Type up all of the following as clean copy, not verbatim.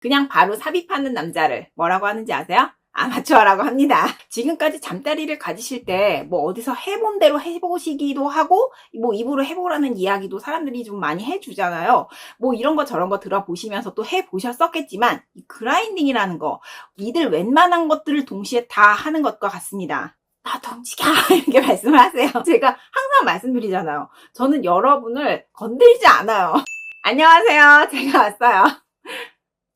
그냥 바로 삽입하는 남자를 뭐라고 하는지 아세요? 아마추어라고 합니다. 지금까지 잠자리를 가지실 때 뭐 어디서 해본 대로 해보시기도 하고 뭐 입으로 해보라는 이야기도 사람들이 좀 많이 해주잖아요. 뭐 이런 거 저런 거 들어보시면서 또 해보셨었겠지만 이 그라인딩이라는 거 이들 웬만한 것들을 동시에 다 하는 것과 같습니다. 나도 움직여 이렇게 말씀을 하세요. 제가 항상 말씀드리잖아요. 저는 여러분을 건들지 않아요. 안녕하세요. 제가 왔어요.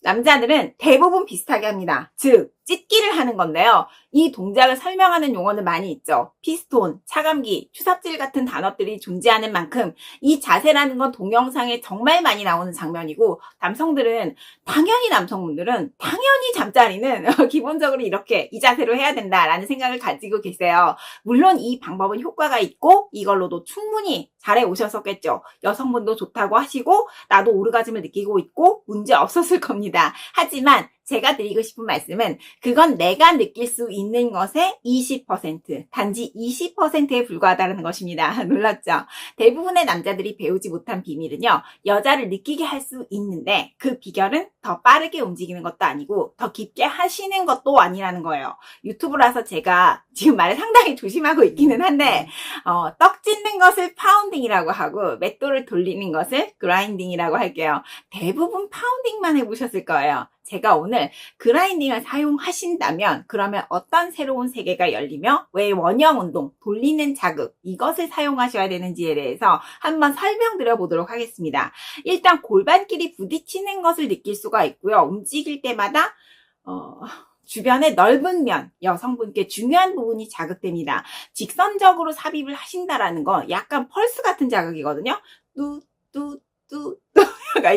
남자들은 대부분 비슷하게 합니다. 즉 찢기를 하는 건데요. 이 동작을 설명하는 용어는 많이 있죠. 피스톤, 차감기, 추삽질 같은 단어들이 존재하는 만큼 이 자세라는 건 동영상에 정말 많이 나오는 장면이고, 남성들은 당연히 남성분들은 당연히 잠자리는 기본적으로 이렇게 이 자세로 해야 된다라는 생각을 가지고 계세요. 물론 이 방법은 효과가 있고 이걸로도 충분히 잘해 오셨었겠죠. 여성분도 좋다고 하시고 나도 오르가즘을 느끼고 있고 문제 없었을 겁니다. 하지만 제가 드리고 싶은 말씀은 그건 내가 느낄 수 있는 것의 20%, 단지 20%에 불과하다는 것입니다. 놀랐죠? 대부분의 남자들이 배우지 못한 비밀은요, 여자를 느끼게 할 수 있는데 그 비결은 더 빠르게 움직이는 것도 아니고 더 깊게 하시는 것도 아니라는 거예요. 유튜브라서 제가 지금 말을 상당히 조심하고 있기는 한데 떡 찢는 것을 파운딩이라고 하고 맷돌을 돌리는 것을 그라인딩이라고 할게요. 대부분 파운딩만 해보셨을 거예요. 제가 오늘 그라인딩을 사용하신다면 그러면 어떤 새로운 세계가 열리며 왜 원형 운동, 돌리는 자극 이것을 사용하셔야 되는지에 대해서 한번 설명드려 보도록 하겠습니다. 일단 골반끼리 부딪히는 것을 느낄 수가 있고요. 움직일 때마다 주변의 넓은 면, 여성분께 중요한 부분이 자극됩니다. 직선적으로 삽입을 하신다라는 건 약간 펄스 같은 자극이거든요. 뚜뚜뚜뚜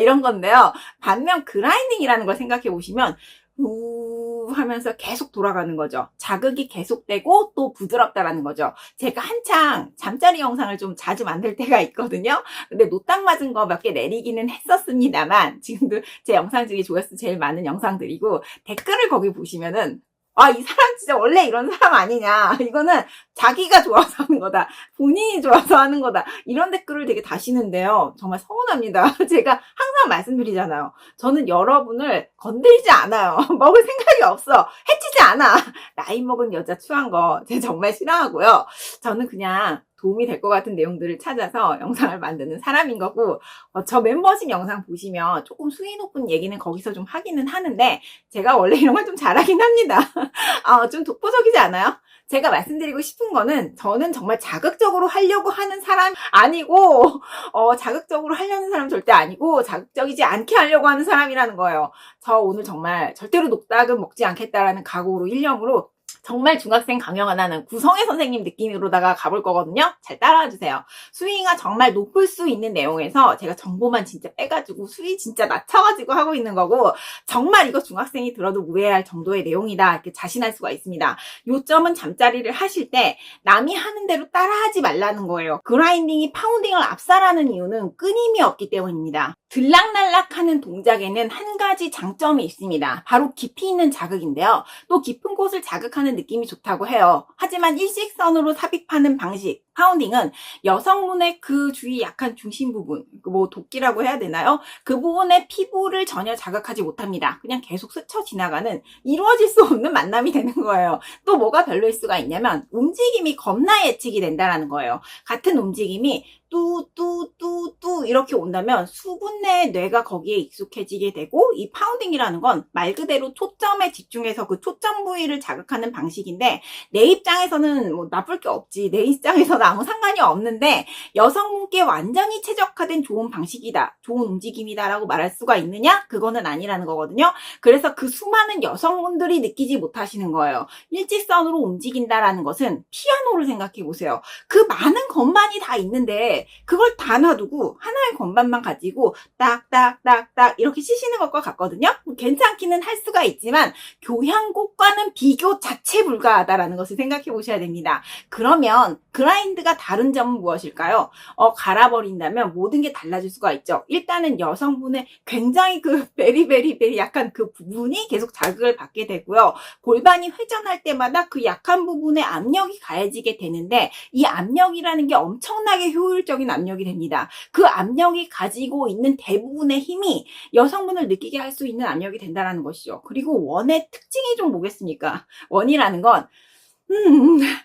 이런 건데요. 반면 그라인딩이라는 걸 생각해 보시면 우 하면서 계속 돌아가는 거죠. 자극이 계속되고 또 부드럽다라는 거죠. 제가 한창 잠자리 영상을 좀 자주 만들 때가 있거든요. 근데 노딱 맞은 거 몇 개 내리기는 했었습니다만 지금도 제 영상 중에 조회수 제일 많은 영상들이고 댓글을 거기 보시면은 이 사람 진짜 원래 이런 사람 아니냐. 이거는 자기가 좋아서 하는 거다. 본인이 좋아서 하는 거다. 이런 댓글을 되게 다시는데요. 정말 서운합니다. 제가 항상 말씀드리잖아요. 저는 여러분을 건들지 않아요. 먹을 생각이 없어. 해치지 않아. 나이 먹은 여자 추한 거 제가 정말 싫어하고요. 저는 그냥 도움이 될 것 같은 내용들을 찾아서 영상을 만드는 사람인 거고, 저 멤버십 영상 보시면 조금 수위 높은 얘기는 거기서 좀 하기는 하는데 제가 원래 이런 걸 좀 잘하긴 합니다. 좀 독보적이지 않아요? 제가 말씀드리고 싶은 거는 저는 정말 자극적으로 하려고 하는 사람 아니고 자극적으로 하려는 사람 절대 아니고 자극적이지 않게 하려고 하는 사람이라는 거예요. 저 오늘 정말 절대로 녹닭은 먹지 않겠다라는 각오로 일념으로 정말 중학생 강연 안 하는 구성애 선생님 느낌으로다가 가볼 거거든요. 잘 따라와 주세요. 수위가 정말 높을 수 있는 내용에서 제가 정보만 진짜 빼가지고 수위 진짜 낮춰가지고 하고 있는 거고 정말 이거 중학생이 들어도 무해할 정도의 내용이다 이렇게 자신할 수가 있습니다. 요점은 잠자리를 하실 때 남이 하는 대로 따라하지 말라는 거예요. 그라인딩이 파운딩을 압살하는 이유는 끊임이 없기 때문입니다. 들락날락하는 동작에는 한 가지 장점이 있습니다. 바로 깊이 있는 자극인데요. 또 깊은 곳을 자극하는 느낌이 좋다고 해요. 하지만 일직선으로 삽입하는 방식, 파운딩은 여성분의 그 주위 약한 중심 부분, 뭐 도끼라고 해야 되나요? 그 부분의 피부를 전혀 자극하지 못합니다. 그냥 계속 스쳐 지나가는 이루어질 수 없는 만남이 되는 거예요. 또 뭐가 별로일 수가 있냐면 움직임이 겁나 예측이 된다는 거예요. 같은 움직임이 뚜뚜뚜뚜 이렇게 온다면 수분 내의 뇌가 거기에 익숙해지게 되고 이 파운딩이라는 건 말 그대로 초점에 집중해서 그 초점 부위를 자극하는 방식인데 내 입장에서는 뭐 나쁠 게 없지. 내 입장에서는 아무 상관이 없는데 여성분께 완전히 최적화된 좋은 방식이다. 좋은 움직임이다라고 말할 수가 있느냐? 그거는 아니라는 거거든요. 그래서 그 수많은 여성분들이 느끼지 못하시는 거예요. 일직선으로 움직인다라는 것은 피아노를 생각해 보세요. 그 많은 건반이 다 있는데 그걸 다 놔두고 하나의 건반만 가지고 딱딱딱딱 이렇게 치시는 것과 같거든요. 괜찮기는 할 수가 있지만 교향곡과는 비교 자체 불가하다라는 것을 생각해 보셔야 됩니다. 그러면 그라인더 트렌드가 다른 점은 무엇일까요? 갈아버린다면 모든 게 달라질 수가 있죠. 일단은 여성분의 굉장히 그 베리베리 약간 그 부분이 계속 자극을 받게 되고요. 골반이 회전할 때마다 그 약한 부분에 압력이 가해지게 되는데 이 압력이라는 게 엄청나게 효율적인 압력이 됩니다. 그 압력이 가지고 있는 대부분의 힘이 여성분을 느끼게 할 수 있는 압력이 된다는 것이죠. 그리고 원의 특징이 좀 뭐겠습니까? 원이라는 건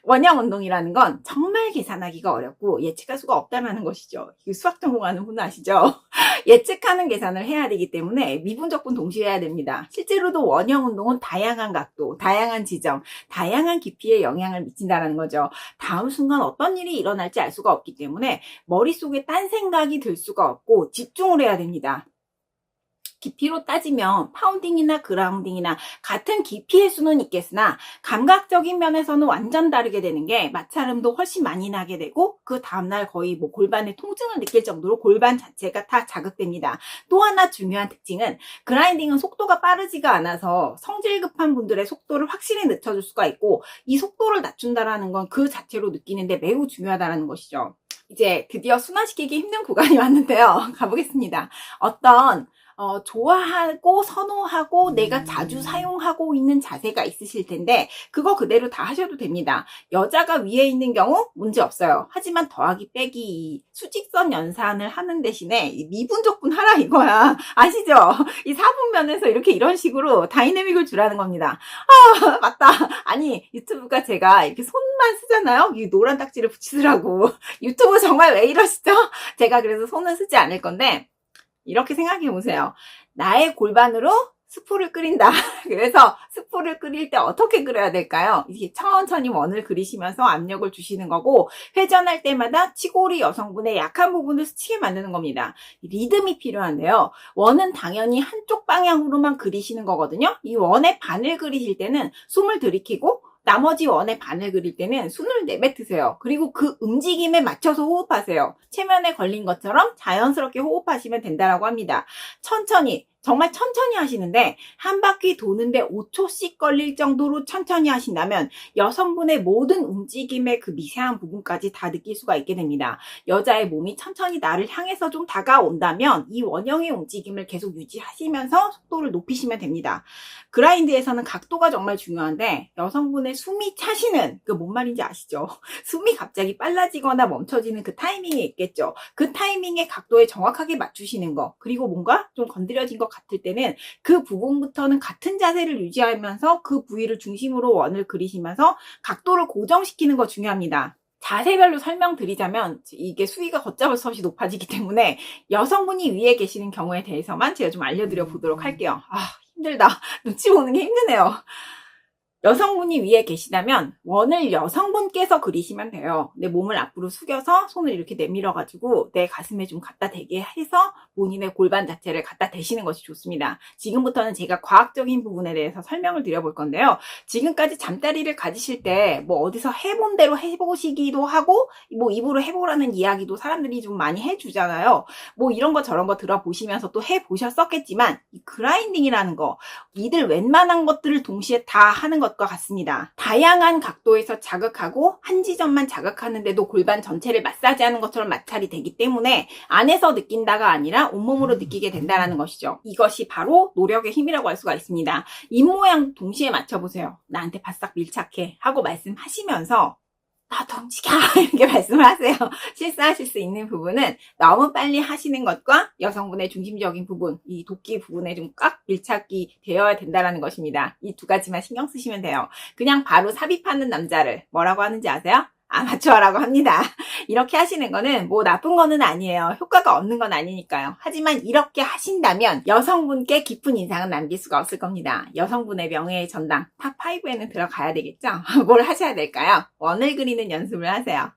원형 운동이라는 건 정말 계산하기가 어렵고 예측할 수가 없다는 것이죠. 수학 전공하는 분은 아시죠? 예측하는 계산을 해야 되기 때문에 미분적분 동시에 해야 됩니다. 실제로도 원형 운동은 다양한 각도, 다양한 지점, 다양한 깊이에 영향을 미친다는 거죠. 다음 순간 어떤 일이 일어날지 알 수가 없기 때문에 머릿속에 딴 생각이 들 수가 없고 집중을 해야 됩니다. 깊이로 따지면 파운딩이나 그라운딩이나 같은 깊이의 수는 있겠으나 감각적인 면에서는 완전 다르게 되는 게 마찰음도 훨씬 많이 나게 되고 그 다음날 거의 뭐 골반의 통증을 느낄 정도로 골반 자체가 다 자극됩니다. 또 하나 중요한 특징은 그라인딩은 속도가 빠르지가 않아서 성질 급한 분들의 속도를 확실히 늦춰줄 수가 있고 이 속도를 낮춘다라는 건 그 자체로 느끼는데 매우 중요하다는 것이죠. 이제 드디어 순환시키기 힘든 구간이 왔는데요. 가보겠습니다. 어떤 좋아하고 선호하고 내가 자주 사용하고 있는 자세가 있으실 텐데 그거 그대로 다 하셔도 됩니다. 여자가 위에 있는 경우 문제 없어요. 하지만 더하기 빼기 수직선 연산을 하는 대신에 미분적분 하라 이거야. 아시죠? 이 사분면에서 이런 식으로 다이내믹을 주라는 겁니다. 아 맞다. 아니 유튜브가 제가 이렇게 손만 쓰잖아요. 이 노란 딱지를 붙이더라고. 유튜브 정말 왜 이러시죠? 제가 그래서 손은 쓰지 않을 건데 이렇게 생각해 보세요. 나의 골반으로 스프를 끓인다. 그래서 스프를 끓일 때 어떻게 끓여야 될까요? 이렇게 천천히 원을 그리시면서 압력을 주시는 거고 회전할 때마다 치골이 여성분의 약한 부분을 스치게 만드는 겁니다. 리듬이 필요한데요. 원은 당연히 한쪽 방향으로만 그리시는 거거든요. 이 원의 반을 그리실 때는 숨을 들이키고 나머지 원의 반을 그릴 때는 숨을 내뱉으세요. 그리고 그 움직임에 맞춰서 호흡하세요. 체면에 걸린 것처럼 자연스럽게 호흡하시면 된다고 합니다. 천천히, 정말 천천히 하시는데 한 바퀴 도는데 5초씩 걸릴 정도로 천천히 하신다면 여성분의 모든 움직임의 그 미세한 부분까지 다 느낄 수가 있게 됩니다. 여자의 몸이 천천히 나를 향해서 좀 다가온다면 이 원형의 움직임을 계속 유지하시면서 속도를 높이시면 됩니다. 그라인드에서는 각도가 정말 중요한데 여성분의 숨이 차시는 그 뭔 말인지 아시죠? 숨이 갑자기 빨라지거나 멈춰지는 그 타이밍이 있겠죠. 그 타이밍의 각도에 정확하게 맞추시는 거 그리고 뭔가 좀 건드려진 것 같을 때는 그 부분부터는 같은 자세를 유지하면서 그 부위를 중심으로 원을 그리시면서 각도를 고정시키는 거 중요합니다. 자세별로 설명드리자면 이게 수위가 걷잡을 수 없이 높아지기 때문에 여성분이 위에 계시는 경우에 대해서만 제가 좀 알려드려 보도록 할게요. 힘들다. 눈치 보는 게 힘드네요. 여성분이 위에 계시다면 원을 여성분께서 그리시면 돼요. 내 몸을 앞으로 숙여서 손을 이렇게 내밀어가지고 내 가슴에 좀 갖다 대게 해서 본인의 골반 자체를 갖다 대시는 것이 좋습니다. 지금부터는 제가 과학적인 부분에 대해서 설명을 드려볼 건데요. 지금까지 잠자리를 가지실 때 뭐 어디서 해본 대로 해보시기도 하고 뭐 입으로 해보라는 이야기도 사람들이 좀 많이 해주잖아요. 뭐 이런 거 저런 거 들어보시면서 또 해보셨었겠지만 이 그라인딩이라는 거 이들 웬만한 것들을 동시에 다 하는 것과 같습니다. 다양한 각도에서 자극하고 한 지점만 자극하는데도 골반 전체를 마사지하는 것처럼 마찰이 되기 때문에 안에서 느낀다가 아니라 온몸으로 느끼게 된다는 것이죠. 이것이 바로 노력의 힘이라고 할 수가 있습니다. 입모양 동시에 맞춰보세요. 나한테 바싹 밀착해 하고 말씀하시면서 나도 움직여 이렇게 말씀을 하세요. 실수하실 수 있는 부분은 너무 빨리 하시는 것과 여성분의 중심적인 부분, 이 도끼 부분에 좀 꽉 밀착이 되어야 된다는 것입니다. 이 두 가지만 신경 쓰시면 돼요. 그냥 바로 삽입하는 남자를 뭐라고 하는지 아세요? 아마추어라고 합니다. 이렇게 하시는 거는 뭐 나쁜 거는 아니에요. 효과가 없는 건 아니니까요. 하지만 이렇게 하신다면 여성분께 깊은 인상은 남길 수가 없을 겁니다. 여성분의 명예의 전당 탑5에는 들어가야 되겠죠? 뭘 하셔야 될까요? 원을 그리는 연습을 하세요.